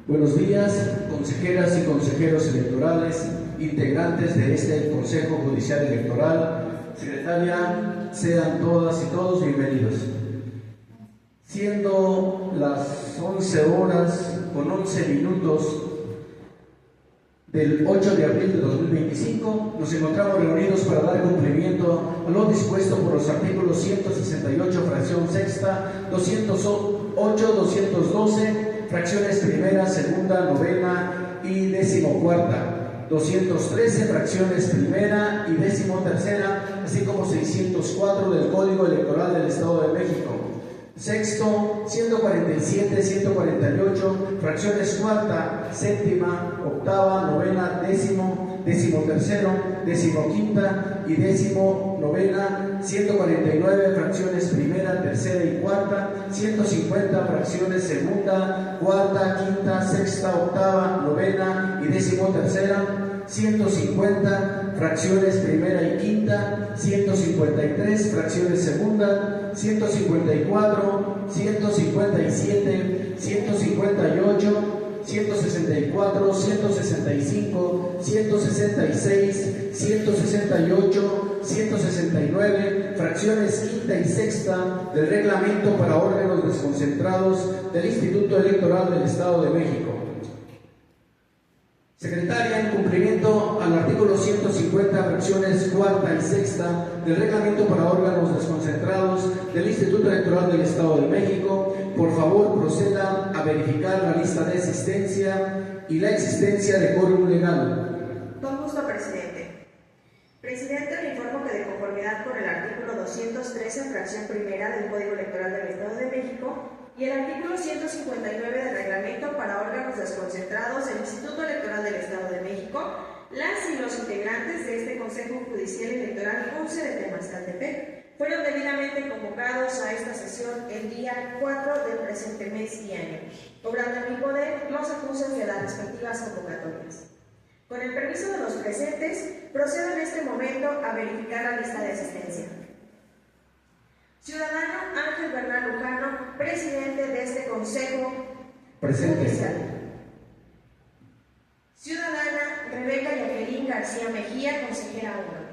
Buenos días, consejeras y consejeros electorales, integrantes de este Consejo Judicial Electoral. Secretaria, sean todas y todos bienvenidos. Siendo las 11 horas con 11 minutos del 8 de abril de 2025, nos encontramos reunidos para dar cumplimiento a lo dispuesto por los artículos 168, fracción sexta, 208, 212, fracciones primera, segunda, novena y decimocuarta, 213, fracciones primera y decimotercera, así como 604 del Código Electoral del Estado de México. Sexto, 147, 148, fracciones cuarta, séptima, octava, novena, décimo, decimotercero, decimoquinta y decimonovena, 149, fracciones primera, tercera y cuarta, 150, fracciones segunda, cuarta, quinta, sexta, octava, novena y decimotercera, 150, fracciones primera y quinta, 153, fracciones segunda, 154, 157, 158, 164, 165, 166, 168, 169, fracciones quinta y sexta del reglamento para órganos desconcentrados del Instituto Electoral del Estado de México. Secretaria, en cumplimiento al artículo 150, fracciones cuarta y sexta del reglamento para órganos desconcentrados del Instituto Electoral del Estado de México, por favor proceda a verificar la lista de asistencia y la existencia de quórum legal. Con gusto, presidente. Presidente, le informo que de conformidad con el artículo 213, fracción primera del Código Electoral del Estado de México, y el artículo 159 del Reglamento para órganos desconcentrados del Instituto Electoral del Estado de México, las y los integrantes de este Consejo Judicial Electoral 11 de Temascaltepec fueron debidamente convocados a esta sesión el día 4 del presente mes y año, obrando en mi poder los acusos de las respectivas convocatorias. Con el permiso de los presentes, procedo en este momento a verificar la lista de asistencia. Ciudadano Ángel Bernal Lujano, presidente de este Consejo Judicial. Ciudadana Rebeca Jacqueline García Mejía, consejera 1.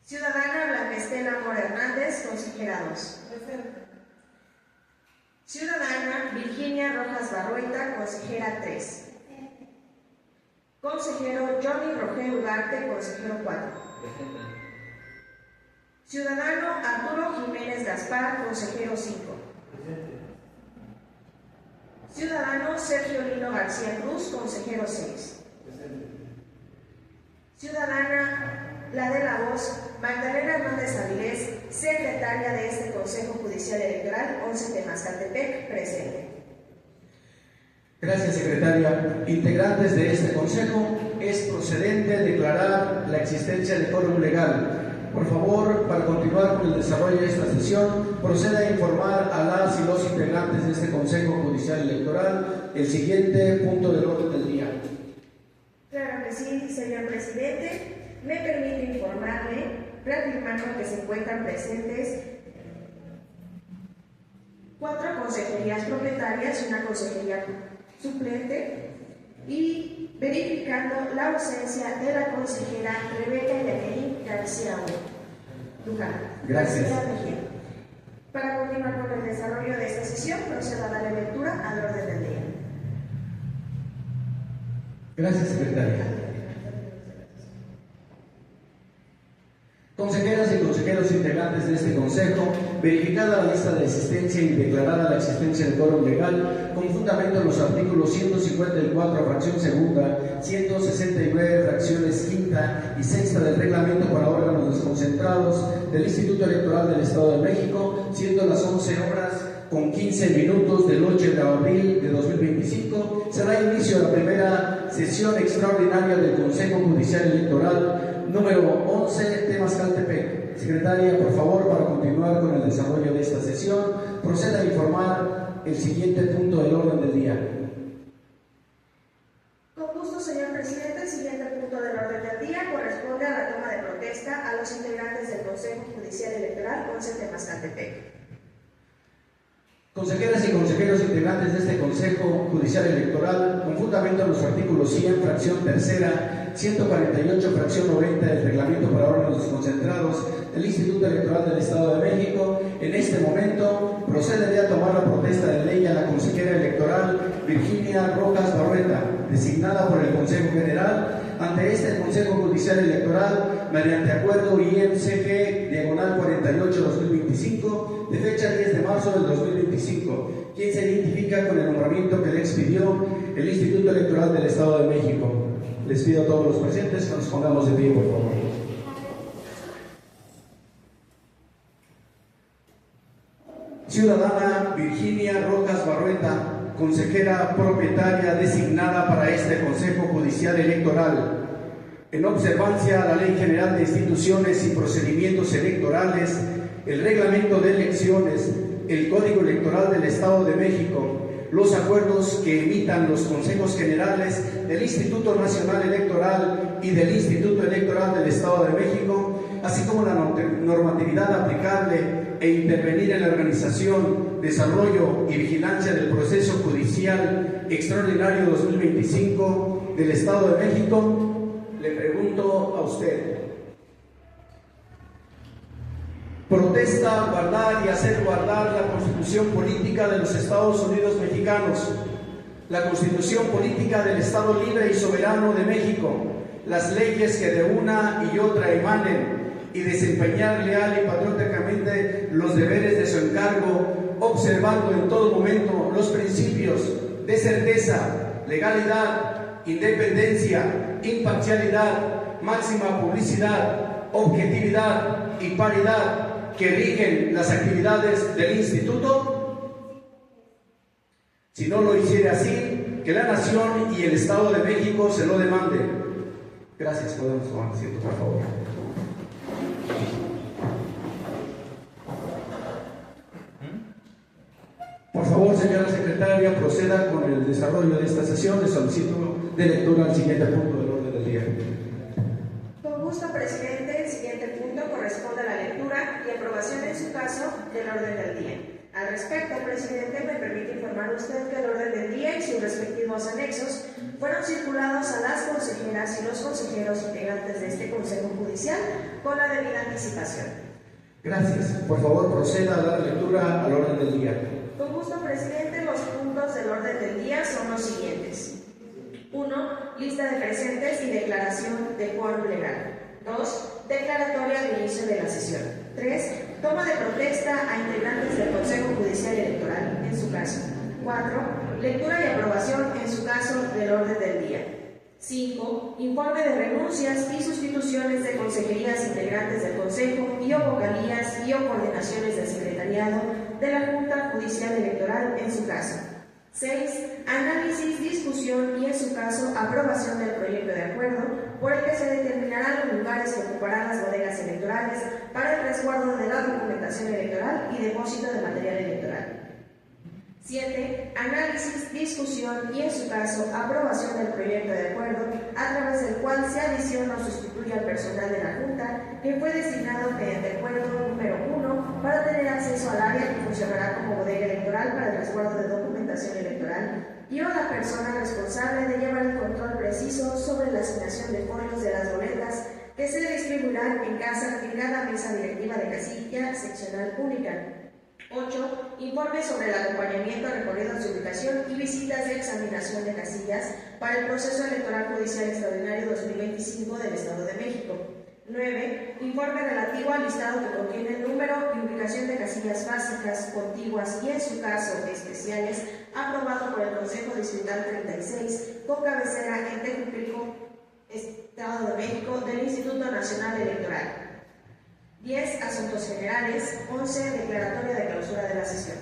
Ciudadana Blanca Estela Mora Hernández, consejera 2. Ciudadana Virginia Rojas Barrueta, consejera 3. Consejero Johnny Rogel Ugarte, consejero 4. Ciudadano Arturo Jiménez Gaspar, consejero 5. Ciudadano Sergio Lino García Cruz, consejero 6. Ciudadana La de la Voz Magdalena Hernández Avilés, secretaria de este Consejo Judicial Electoral 11 Temascaltepec, presente. Gracias, secretaria. Integrantes de este consejo, es procedente declarar la existencia de quórum legal. Por favor, para continuar con el desarrollo de esta sesión, proceda a informar a las y los integrantes de este Consejo Judicial Electoral el siguiente punto del orden del día. Claro que sí, señor presidente. Me permite informarle, reafirmando que se encuentran presentes 4 consejerías propietarias y una consejería suplente, y verificando la ausencia de la consejera Rebeca Jacqueline García Lujano. Gracias. Para continuar con el desarrollo de esta sesión, procedo a darle lectura al orden del día. Gracias, secretaria. Consejeras y consejeros integrantes de este consejo, verificada la lista de asistencia y declarada la existencia del quórum legal, con fundamento en los artículos 154, fracción segunda, 169, fracciones quinta y sexta del reglamento para órganos desconcentrados del Instituto Electoral del Estado de México, siendo las 11 horas con 15 minutos del 8 de abril de 2025, se da inicio a la primera sesión extraordinaria del Consejo Judicial Electoral número 11, Temascaltepec. Secretaria, por favor, para continuar con el desarrollo de esta sesión, proceda a informar el siguiente punto del orden del día. Con gusto, señor presidente. El siguiente punto del orden del día corresponde a la toma de protesta a los integrantes del Consejo Judicial Electoral 11 Temascaltepec. Consejeras y consejeros integrantes de este Consejo Judicial Electoral, con fundamento en los artículos 100, fracción tercera, 148, fracción 90 del Reglamento para órganos desconcentrados del Instituto Electoral del Estado de México, en este momento procederé a tomar la protesta de ley a la consejera electoral Virginia Rojas Barrueta, designada por el Consejo General ante este Consejo Judicial Electoral mediante acuerdo IMCG/48-2025 de fecha 10 de marzo del 2025, quien se identifica con el nombramiento que le expidió el Instituto Electoral del Estado de México. Les pido a todos los presentes que nos pongamos de pie, por favor. Ciudadana Virginia Rojas Barrueta, consejera propietaria designada para este Consejo Judicial Electoral, en observancia a la Ley General de Instituciones y Procedimientos Electorales, el Reglamento de Elecciones, el Código Electoral del Estado de México, los acuerdos que emitan los Consejos Generales del Instituto Nacional Electoral y del Instituto Electoral del Estado de México, así como la normatividad aplicable e intervenir en la organización, desarrollo y vigilancia del proceso judicial extraordinario 2025 del Estado de México. Le pregunto a usted, ¿protesta guardar y hacer guardar la Constitución Política de los Estados Unidos Mexicanos, la Constitución Política del Estado Libre y Soberano de México, las leyes que de una y otra emanen, y desempeñar leal y patrióticamente los deberes de su encargo, observando en todo momento los principios de certeza, legalidad, independencia, imparcialidad, máxima publicidad, objetividad y paridad que rigen las actividades del Instituto? Si no lo hiciera así, que la Nación y el Estado de México se lo demanden. Gracias. Podemos tomar asiento, por favor. Por favor, señora secretaria, proceda con el desarrollo de esta sesión. Le solicito de lectura al siguiente punto del orden del día. Con gusto, presidente. El siguiente punto corresponde a la lectura y aprobación en su caso del orden del día. Al respecto, presidente, me permite informar a usted que el orden del día y sus respectivos anexos fueron circulados a las consejeras y los consejeros integrantes de este Consejo Judicial con la debida anticipación. Gracias. Por favor, proceda a dar lectura al orden del día. Con gusto, presidente. Los puntos del orden del día son los siguientes. 1. Lista de presentes y declaración de quórum legal. 2. Declaratoria de inicio de la sesión. 3. Toma de protesta a integrantes del Consejo Judicial Electoral, en su caso. 4. Lectura y aprobación, en su caso, del orden del día. 5. Informe de renuncias y sustituciones de consejerías integrantes del Consejo y o vocalías y o coordinaciones del secretariado de la Junta Judicial Electoral, en su caso. 6. Análisis, discusión y, en su caso, aprobación del proyecto de acuerdo por el que se determinarán los lugares que ocuparán las bodegas electorales para el resguardo de la documentación electoral y depósito de material electoral. 7. Análisis, discusión y, en su caso, aprobación del proyecto de acuerdo a través del cual se adiciona o sustituye al personal de la Junta que fue designado mediante el acuerdo número 1 para tener acceso al área que funcionará como bodega electoral para el resguardo de documentación electoral y o la persona responsable de llevar el control preciso sobre la asignación de folios de las boletas que se distribuirán en cada mesa directiva de casilla seccional única. 8. Informe sobre el acompañamiento a recorridos de ubicación y visitas de examinación de casillas para el proceso electoral judicial extraordinario 2025 del Estado de México. 9. Informe relativo al listado que contiene el número y ubicación de casillas básicas, contiguas y, en su caso, especiales, aprobado por el Consejo Distrital 36, con cabecera en Tejupilco, Estado de México, del Instituto Nacional Electoral. 10. Asuntos generales. 11. Declaratoria de clausura de la sesión.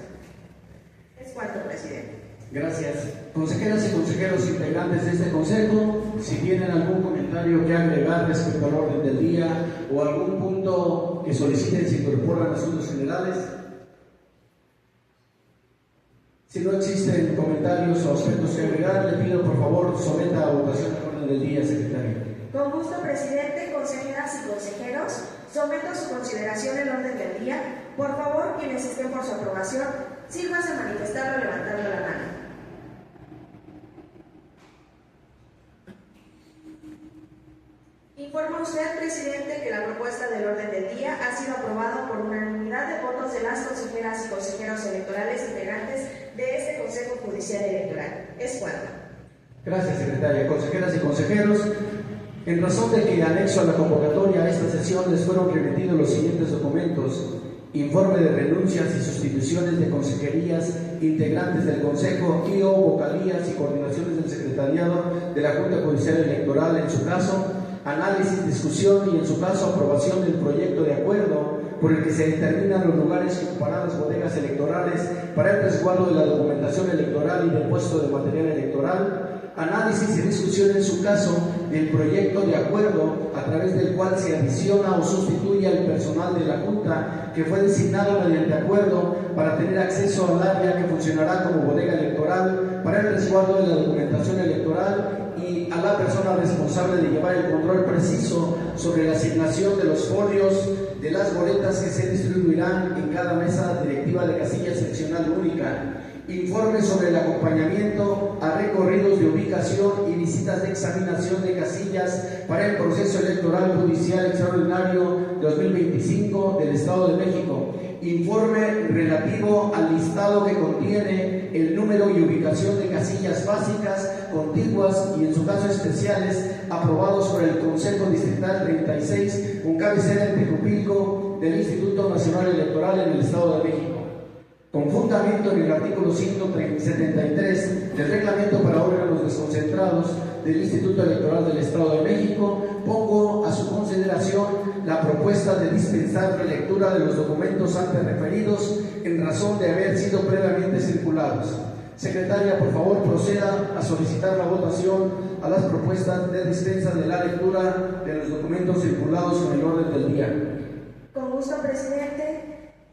Es cuanto, presidente. Gracias. Consejeras y consejeros integrantes de este Consejo, si tienen algún comentario que agregar respecto al orden del día o algún punto que soliciten se incorporan a asuntos generales. Si no existen comentarios o aspectos que agregar, le pido por favor someta a votación el orden del día, secretario. Con gusto, presidente, consejeras y consejeros, someto a su consideración el orden del día. Por favor, quienes estén por su aprobación, sírvase manifestarlo levantando la mano. Informa usted, presidente, que la propuesta del orden del día ha sido aprobada por unanimidad de votos de las consejeras y consejeros electorales integrantes de este Consejo Judicial Electoral. Es cuanto. Gracias, secretaria. Consejeras y consejeros, en razón de que en anexo a la convocatoria a esta sesión les fueron remitidos los siguientes documentos: informe de renuncias y sustituciones de consejerías integrantes del Consejo y o vocalías y coordinaciones del secretariado de la Junta Judicial Electoral, en su caso, análisis, discusión y en su caso aprobación del proyecto de acuerdo por el que se determinan los lugares que ocuparán las bodegas electorales para el resguardo de la documentación electoral y depósito de material electoral, análisis y discusión en su caso del proyecto de acuerdo a través del cual se adiciona o sustituye al personal de la Junta que fue designado mediante acuerdo para tener acceso al área que funcionará como bodega electoral para el resguardo de la documentación electoral y a la persona responsable de llevar el control preciso sobre la asignación de los folios de las boletas que se distribuirán en cada mesa directiva de casilla seccional única. Informe sobre el acompañamiento a recorridos de ubicación y visitas de examinación de casillas para el proceso electoral judicial extraordinario 2025 del Estado de México. Informe relativo al listado que contiene el número y ubicación de casillas básicas, contiguas y en su caso especiales, aprobados por el Consejo Distrital 36 con cabecera en Tejupilco del Instituto Nacional Electoral en el Estado de México. Con fundamento en el artículo 173 del Reglamento para órganos desconcentrados del Instituto Electoral del Estado de México, pongo a su consideración la propuesta de dispensar la lectura de los documentos antes referidos en razón de haber sido previamente circulados. Secretaria, por favor, proceda a solicitar la votación a las propuestas de dispensa de la lectura de los documentos circulados con el orden del día. Con gusto, presidente.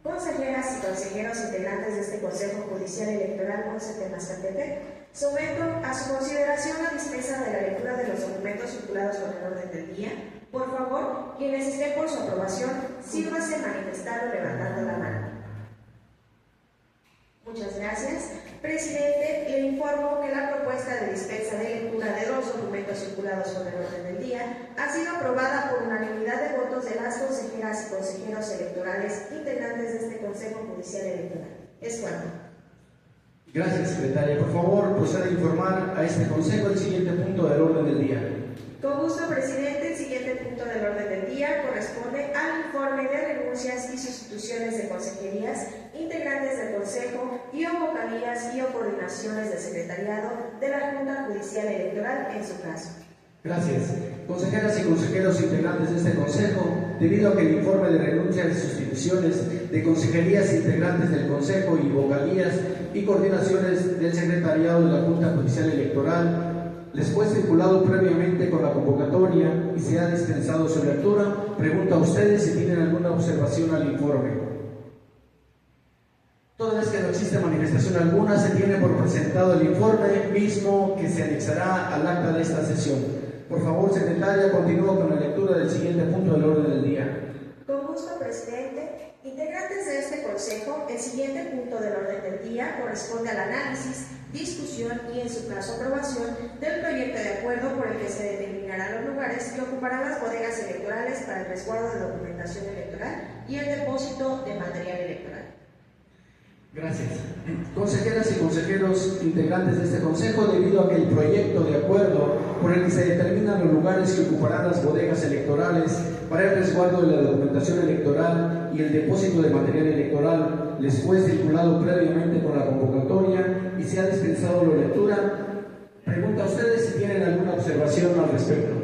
Consejeras y consejeros integrantes de este Consejo Judicial Electoral 11 Temascatepec, someto a su consideración la dispensa de la lectura de los documentos circulados con el orden del día. Por favor, quienes estén por su aprobación, sírvase manifestarlo levantando la mano. Muchas gracias. Presidente, le informo que la propuesta de dispensa de lectura de los documentos circulados con el orden del día ha sido aprobada por unanimidad de votos de las consejeras y consejeros electorales integrantes de este Consejo Judicial Electoral. Es cuanto. Gracias, secretaria. Por favor, proceda a informar a este Consejo el siguiente punto del orden del día. Con gusto, presidente. El siguiente punto del orden del día corresponde al informe de renuncias y sustituciones de consejerías integrantes del Consejo y o vocalías y o coordinaciones del secretariado de la Junta Judicial Electoral en su caso. Gracias. Consejeras y consejeros integrantes de este Consejo, debido a que el informe de renuncias y sustituciones de consejerías integrantes del Consejo y vocalías y coordinaciones del secretariado de la Junta Judicial Electoral les fue circulado previamente con la convocatoria y se ha dispensado su lectura, pregunto a ustedes si tienen alguna observación al informe. Toda vez que no existe manifestación alguna, se tiene por presentado el informe mismo que se anexará al acta de esta sesión. Por favor, secretaria, continúa con la lectura del siguiente punto del orden del día. Con gusto, presidente. Integrantes de este Consejo, el siguiente punto del orden del día corresponde al análisis, discusión y, en su caso, aprobación del proyecto de acuerdo por el que se determinarán los lugares que ocuparán las bodegas electorales para el resguardo de documentación electoral y el depósito de material electoral. Gracias. Consejeras y consejeros integrantes de este Consejo, debido a que el proyecto de acuerdo por el que se determinan los lugares que ocuparán las bodegas electorales para el resguardo de la documentación electoral y el depósito de material electoral les fue circulado previamente con la convocatoria y se ha dispensado la lectura, pregunto a ustedes si tienen alguna observación al respecto.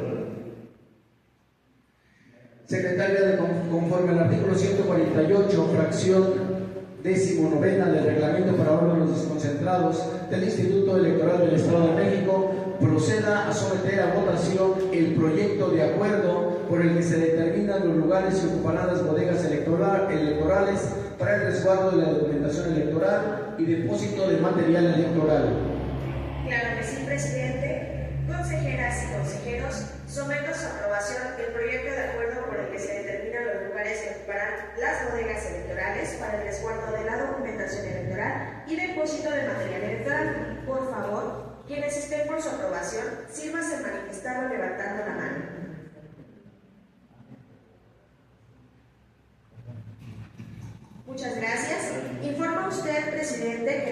Secretaria, conforme al artículo 148, fracción 19ª del Reglamento para órganos desconcentrados del Instituto Electoral del Estado de México, proceda a someter a votación el proyecto de acuerdo por el que se determinan los lugares que ocuparán las bodegas electorales para el resguardo de la documentación electoral y depósito de material electoral. Claro que sí, presidente. Consejeras y consejeros, someto a su aprobación el proyecto de acuerdo por el que se determinan los lugares que ocuparán las bodegas electorales para el resguardo de la documentación electoral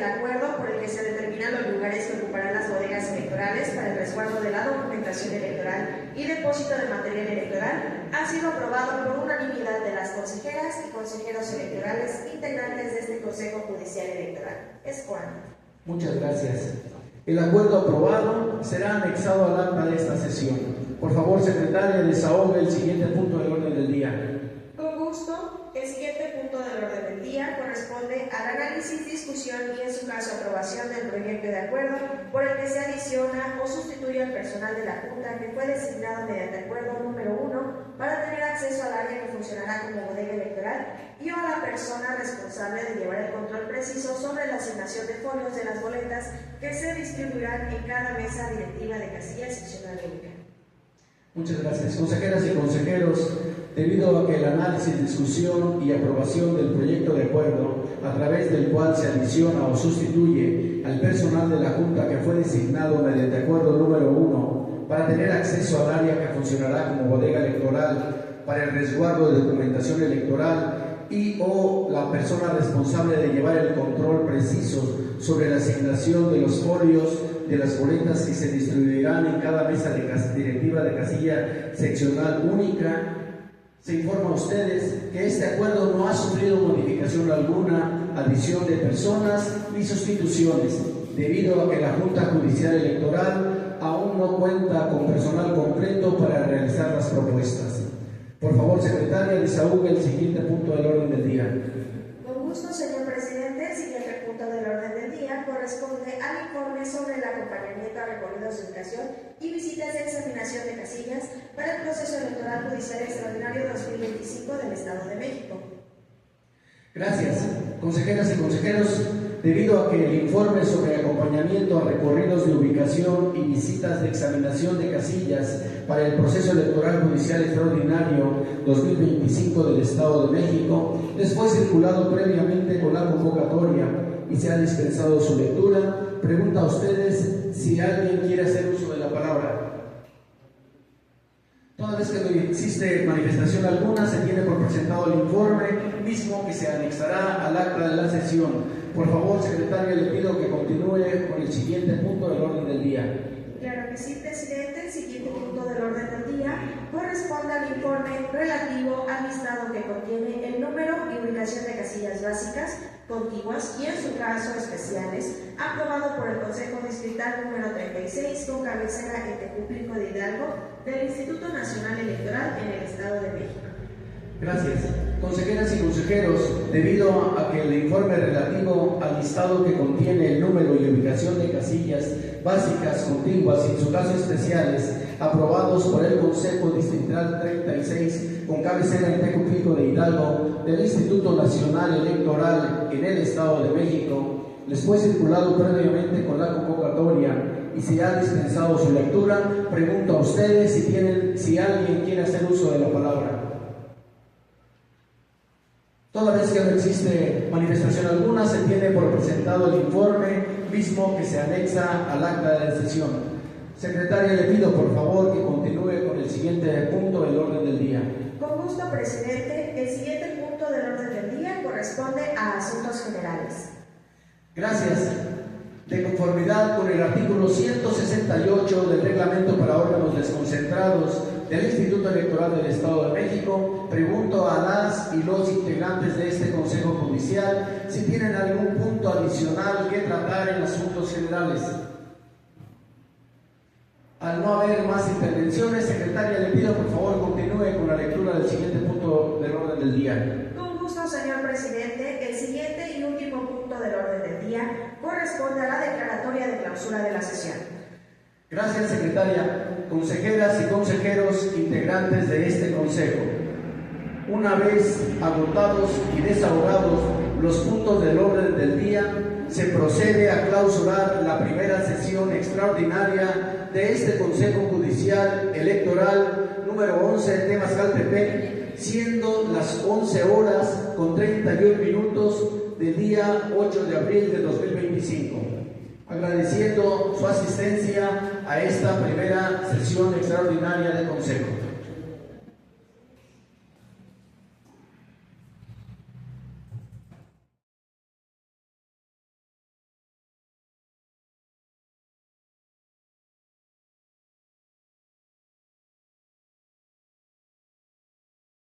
acuerdo por el que se determinan los lugares que ocuparán las bodegas electorales para el resguardo de la documentación electoral y depósito de material electoral ha sido aprobado por unanimidad de las consejeras y consejeros electorales integrantes de este Consejo Judicial Electoral. Es cuanto. Muchas gracias. El acuerdo aprobado será anexado al acta de esta sesión. Por favor, secretaria, desahogue el siguiente punto del orden del día. Con gusto. El siguiente punto del orden del día corresponde al análisis, discusión y, en su caso, aprobación del proyecto de acuerdo por el que se adiciona o sustituye al personal de la Junta que fue designado mediante acuerdo número 1 para tener acceso al área que funcionará como bodega electoral y o a la persona responsable de llevar el control preciso sobre la asignación de folios de las boletas que se distribuirán en cada mesa directiva de casilla seccional única. Muchas gracias. Consejeras y consejeros, debido a que el análisis, discusión y aprobación del proyecto de acuerdo, a través del cual se adiciona o sustituye al personal de la Junta que fue designado mediante acuerdo número 1 para tener acceso al área que funcionará como bodega electoral para el resguardo de documentación electoral y o la persona responsable de llevar el control preciso sobre la asignación de los folios de las boletas que se distribuirán en cada mesa directiva de casilla seccional única, se informa a ustedes que este acuerdo no ha sufrido modificación alguna, adición de personas ni sustituciones, debido a que la Junta Judicial Electoral aún no cuenta con personal completo para realizar las propuestas. Por favor, secretaria, desahogue el siguiente punto del orden del día. Con gusto, señor presidente. El siguiente punto del orden del día corresponde al informe sobre el acompañamiento a recorridos de educación y visitas de examinación de casillas para el proceso electoral judicial extraordinario 2025 del Estado de México. Gracias. Consejeras y consejeros, debido a que el informe sobre acompañamiento a recorridos de ubicación y visitas de examinación de casillas para el proceso electoral judicial extraordinario 2025 del Estado de México les fue circulado previamente con la convocatoria y se ha dispensado su lectura, pregunta a ustedes si alguien quiere hacer uso de la palabra. Toda vez que no existe manifestación alguna, se tiene por presentado el informe mismo que se anexará al acta de la sesión. Por favor, secretaria, le pido que continúe con el siguiente punto del orden del día. Claro que sí, presidente. El siguiente punto del orden del día corresponde al informe relativo al listado que contiene el número y ubicación de casillas básicas, contiguas y, en su caso, especiales, aprobado por el Consejo Distrital número 36 con cabecera en Tecupilco de Hidalgo del Instituto Nacional Electoral en el Estado de México. Gracias. Consejeras y consejeros, debido a que el informe relativo al listado que contiene el número y ubicación de casillas básicas, contiguas y en su caso especiales, aprobados por el Consejo Distrital 36 con cabecera en Tecupilco de Hidalgo del Instituto Nacional Electoral en el Estado de México, les fue circulado previamente con la convocatoria y se ha dispensado su lectura, pregunto a ustedes si alguien quiere hacer uso de la palabra. Toda vez que no existe manifestación alguna, se tiene por presentado el informe mismo que se anexa al acta de sesión. Secretaria, le pido por favor que continúe con el siguiente punto del orden del día. Con gusto, presidente. El siguiente punto del orden del día corresponde a asuntos generales. Gracias. De conformidad con el artículo 168 del Reglamento para órganos desconcentrados del Instituto Electoral del Estado de México, pregunto a las y los integrantes de este Consejo Judicial si tienen algún punto adicional que tratar en asuntos generales. Al no haber más intervenciones, secretaria, le pido por favor continúe con la lectura del siguiente punto del orden del día. Con gusto, señor presidente. El siguiente y último punto del orden del día corresponde a la declaratoria de clausura de la sesión. Gracias, secretaria. Consejeras y consejeros integrantes de este Consejo, una vez agotados y desahogados los puntos del orden del día, se procede a clausurar la primera sesión extraordinaria de este Consejo Judicial Electoral número 11 de Temascaltepec, siendo las 11 horas con 31 minutos del día 8 de abril de 2025. Agradeciendo su asistencia a esta primera sesión extraordinaria del Consejo.